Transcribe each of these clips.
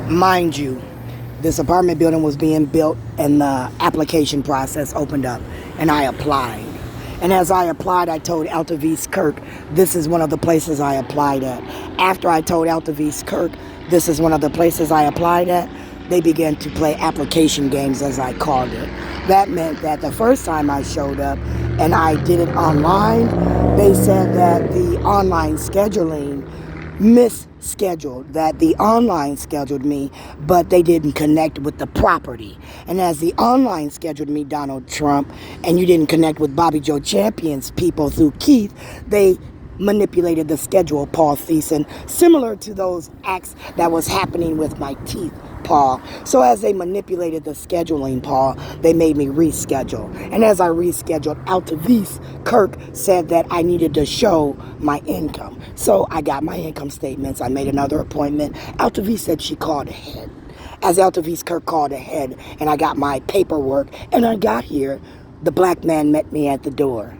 Mind you, this apartment building was being built and the application process opened up and I applied. And as I applied, I told altovese KIRK, this is one of the places I applied at. After I told altovese KIRK, this is one of the places I applied at, they began to play application games, as I called it. That meant that the first time I showed up and I did it online, they said that the online scheduling misscheduled, that the online scheduled me, but they didn't connect with the property. And as the online scheduled me, Donald Trump, and you didn't connect with Bobby Joe Champion's people through Keith, they manipulated the schedule, Paul Thiessen, similar to those acts that was happening with my teeth, Paul. So as they manipulated the scheduling, Paul, they made me reschedule. And as I rescheduled, altovese KIRK said that I needed to show my income. So I got my income statements. I made another appointment. Altovese said she called ahead. As altovese KIRK called ahead, and I got my paperwork, and I got here, the black man met me at the door,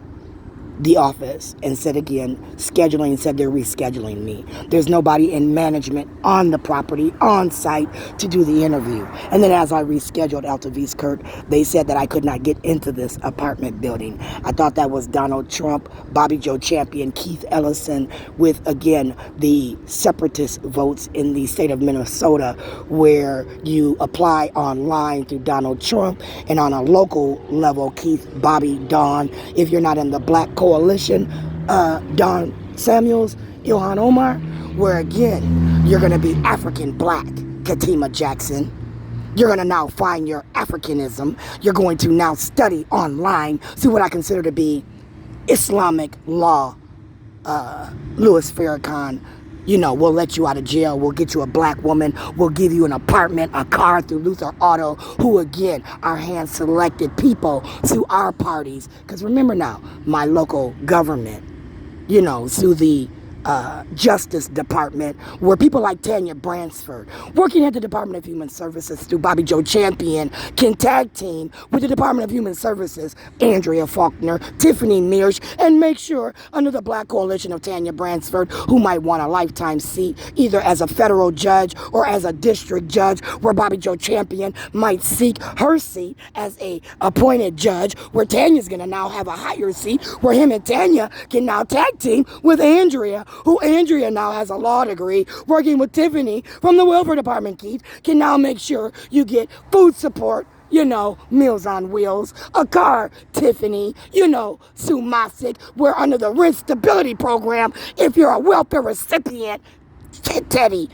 the office, and said again, scheduling, said they're rescheduling me. There's nobody in management on the property, on site, to do the interview. And then as I rescheduled altovese KIRK, they said that I could not get into this apartment building. I thought that was Donald Trump, Bobby Joe Champion, Keith Ellison, with, again, the separatist votes in the state of Minnesota, where you apply online through Donald Trump, and on a local level, Keith, Bobby, Don. If you're not in the black coalition, Don Samuels, Ilhan Omar, where again, you're going to be African black, Katima Jackson. You're going to now find your Africanism. You're going to now study online, see what I consider to be Islamic law. Louis Farrakhan, we'll let you out of jail. We'll get you a black woman. We'll give you an apartment, a car through Luther Auto, who again are hand-selected people through our parties. Because remember now, my local government, through the Justice Department, where people like Tanya Bransford, working at the Department of Human Services through Bobby Joe Champion, can tag team with the Department of Human Services, Andrea Faulkner, Tiffany Mearsh, and make sure under the Black Coalition of Tanya Bransford, who might want a lifetime seat, either as a federal judge or as a district judge, where Bobby Joe Champion might seek her seat as a appointed judge, where Tanya's going to now have a higher seat, where him and Tanya can now tag team with Andrea, who Andrea now has a law degree, working with Tiffany from the welfare department, Keith, can now make sure you get food support, Meals on Wheels, a car, Tiffany, Sue Mosick, where under the rent stability program, if you're a welfare recipient, Teddy,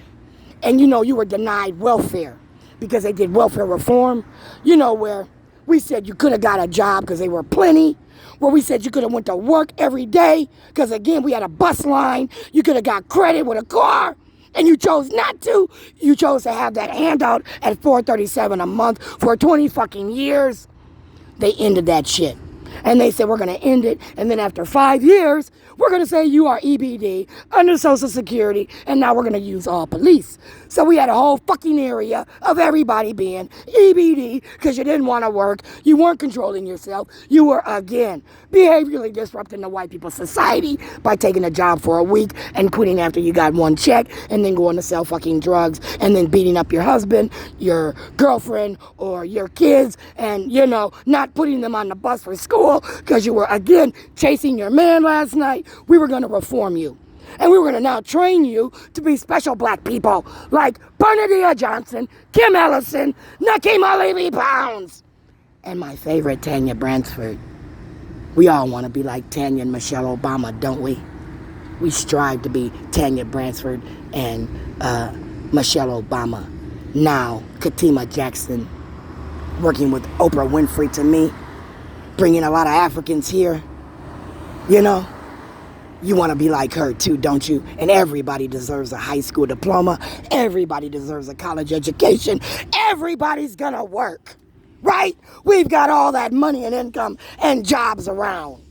and you were denied welfare because they did welfare reform, where we said you could have got a job because they were plenty, where we said you could have went to work every day because, again, we had a bus line. You could have got credit with a car, and you chose not to. You chose to have that handout at $437 a month for 20 fucking years. They ended that shit. And they said, we're going to end it. And then after 5 years, we're going to say you are EBD under Social Security. And now we're going to use all police. So we had a whole fucking area of everybody being EBD because you didn't want to work. You weren't controlling yourself. You were, again, behaviorally disrupting the white people's society by taking a job for a week and quitting after you got one check, and then going to sell fucking drugs, and then beating up your husband, your girlfriend, or your kids, and, not putting them on the bus for school because you were, again, chasing your man last night. We were going to reform you. And we were going to now train you to be special black people like Bernadette Johnson, Kim Ellison, Nakima Lily Pounds, and my favorite, Tanya Bransford. We all want to be like Tanya and Michelle Obama, don't we? We strive to be Tanya Bransford and Michelle Obama. Now, Katima Jackson, working with Oprah Winfrey, to me, bringing a lot of Africans here, You want to be like her too, don't you? And everybody deserves a high school diploma. Everybody deserves a college education. Everybody's gonna work, right? We've got all that money and income and jobs around.